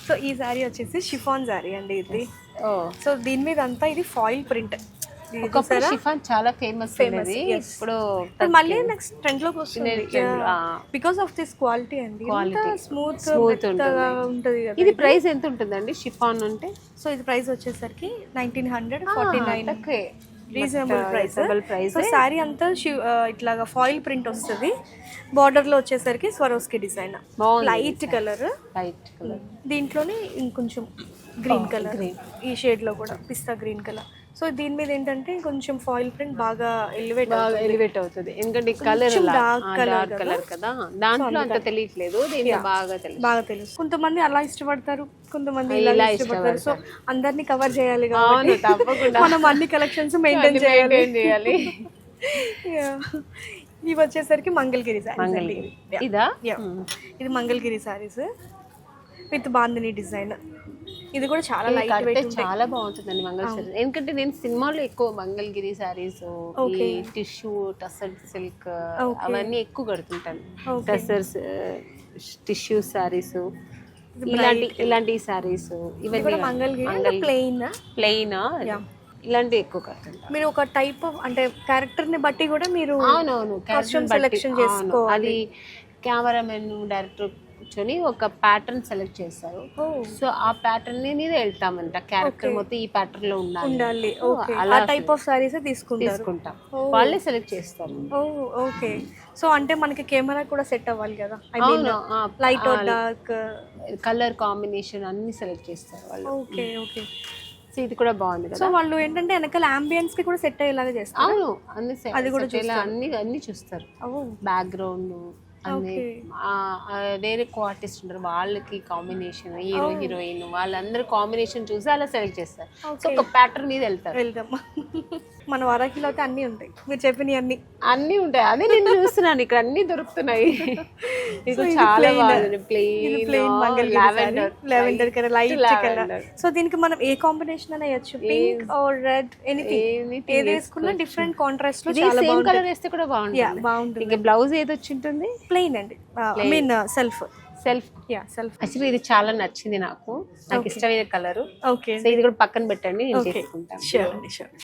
So ఈ శారీ వచ్చేసి chiffon sari అండి ఇది. ఓ సో దీని మీద అంతా ఇది ఫాయిల్ ప్రింట్. ఒకప్పుడు షిఫాన్ చాలా ఫేమస్ ఉండేది. ఇప్పుడు మళ్ళీ నెక్స్ట్ ట్రెండ్ లోకి వస్తుంది బికాస్ ఆఫ్ దిస్ క్వాలిటీ అండి. స్మూత్ ఉంటది కదా. ఇది ప్రైస్ ఎంత ఉంటుందండి షిఫాన్ అంటే? సో ఇది ప్రైస్ వచ్చేసరికి 1949. Reasonable price. సో శారీ అంతా ఇట్లాగా ఫాయిల్ ప్రింట్ వస్తుంది. బార్డర్ లో వచ్చేసరికి స్వరోస్కి డిజైన్, లైట్ కలర్. దీంట్లోనే ఇంకొంచెం గ్రీన్ కలర్, ఈ షేడ్ లో కూడా పిస్తా గ్రీన్ కలర్. సో దీని మీద ఏంటంటే కొంచెం ఫాయిల్ ప్రింట్ బాగా ఎలివేట్ అవుతుంది. ఎందుకంటే కలర్ డార్క్ కలర్ కదా, దాంట్లో అంత తెలియట్లేదు, దీనికి బాగా తెలుసు. కొంతమంది అలా ఇష్టపడతారు, కొంతమంది ఇలా ఇష్టపడతారు. సో అందరినీ కవర్ చేయాలి కాబట్టి తప్పకుండా మనం అన్ని కలెక్షన్స్ మెయింటైన్ చేయాలి. ఇవి వచ్చేసరికి మంగళగిరి సారీస్. ఇదా? ఇది మంగళగిరి సారీస్ విత్ బాందిని డిజైన్. ఇది కూడా చాలా లైట్ వెయిట్, చాలా బాగుంటుందండి మంగళగిరి. ఎందుకంటే నేను సినిమాలో ఎక్కువ మంగళగిరి సారీస్, ఈ టిష్యూ టసర్ సిల్క్ అవన్నీ ఎక్కువ కడుతుంటాను. టసర్స్ టిష్యూ సారీస్, ఇలాంటి సారీస్, ఇవన్నీ మంగళగిరి ప్లెయిన్ ఇలాంటివి ఎక్కువ కడుతుంటాను. మీరు ఒక టైప్ ఆఫ్ అంటే క్యారెక్టర్ ని బట్టి కూడా మీరు అవునవును సెలెక్షన్ చేసుకోవాలి. అది కెమెరామెన్ డైరెక్టర్ కూర్చొని ఒక ప్యాటర్న్ సెలెక్ట్ చేస్తారు. సో ఆ ప్యాటర్న్ మీద వెళ్తామంట, క్యారెక్టర్ మొత్తం ఈ ప్యాటర్న్ లో ఉండాలి. అలా టైప్ ఆఫ్ సారీస్ తీసుకుంటాం, వాళ్ళే సెలెక్ట్ చేస్తారు. ఓకే. సో అంటే మనకి కెమెరా కూడా సెట్ అవ్వాలి కదా, I mean light or dark colour combination అన్ని సెలెక్ట్ చేస్తారు వాళ్ళు. Okay okay. సో ఇది కూడా బాగుంది కదా. సో వాళ్ళు ఏంటంటే వెనకాల అంబియన్స్ కి కూడా సెట్ అయ్యేలాగా చేస్తారు. అవును, అది కూడా అన్ని చూస్తారు. బ్యాక్గ్రౌండ్ వేరే ఆర్టిస్ట్ ఉంటారు, వాళ్ళకి కాంబినేషన్, హీరో హీరోయిన్ వాళ్ళందరూ కాంబినేషన్ చూసి అలా సెలెక్ట్ చేస్తారు. సో ఒక ప్యాటర్న్ మీద వెళ్దాం. మన వరాకిలో అయితే అన్ని ఉంటాయి, మీరు చెప్పిన అన్ని ఉంటాయి. అదే నేను చూస్తున్నాను, ఇక్కడ అన్ని దొరుకుతున్నాయి. చాలా lavender colour, light colour. So దీనికి మనం ఏ కాంబినేషన్ అయినా వేయచ్చు, పింక్ ఆర్ రెడ్, ఎనీథింగ్ ఏది వేసుకున్నా డిఫరెంట్ కాంట్రాస్ట్ లో చాలా బాగుంటుంది. కలర్ వేస్తే కూడా బాగుంటుంది. ఇంకా బ్లౌజ్ ఏది వచ్చి ఉంటుంది? ప్లెయిన్ అండి, ఐ మీన్ సెల్ఫ్. యాక్చువల్లీ ఇది చాలా నచ్చింది నాకు ఇష్టమైన కలర్. ఓకే. సో ఇది కూడా పక్కన పెట్టండి, నేను చేసుకుంటాను. షూర్ అండి, షూర్.